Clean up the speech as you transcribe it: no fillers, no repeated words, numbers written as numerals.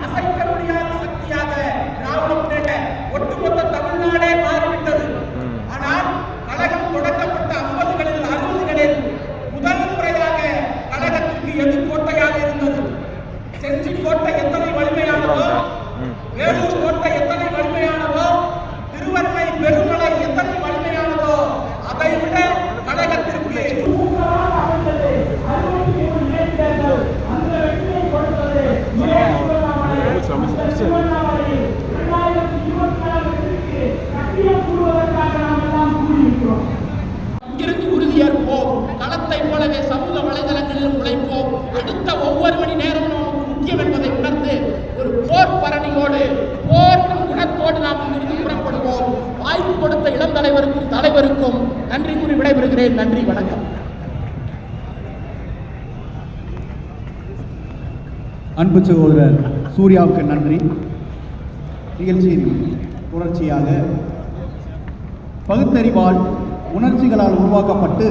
அசைக்க முடியாத சக்தியாக திராவிட முன்னேற்ற ஒட்டுமொத்த தமிழ்நாடே மாறிவிட்டது. ஆனால் கழகம் தொடங்கப்பட்ட 50களில் 60களில் முதல் முறையாக கழகத்திற்கு எது கோட்டையாக இருந்தது? செஞ்சி கோட்டை எத்தனை வலிமையானதோ, வேலூர் கோட்டை எத்தனை வலிமையானதோ, திருவண்ணை பெருமலை எத்தனை வலிமையானதோ, அதை விட கழகத்திற்கு இங்கிருந்து உறுதியேற்போம். களத்தை போலவே சமூக வலைதளங்களிலும் உழைப்போம். அடுத்த ஒவ்வொரு மணி நேரமும் நமக்கு முக்கியம் என்பதை உணர்ந்து ஒரு போர் பரணியோடு போர் குணத்தோடு நாம் இங்கிருந்து புறப்படுவோம். வாய்ப்பு கொடுத்த இளம் தலைவருக்கும் நன்றி கூறி விடைபெறுகிறேன். நன்றி, வணக்கம். அன்பு சகோதரர் சூர்யாவுக்கு நன்றி. நிகழ்ச்சியின் தொடர்ச்சியாக பகுத்தறிவால் உணர்ச்சிகளால் உருவாக்கப்பட்டு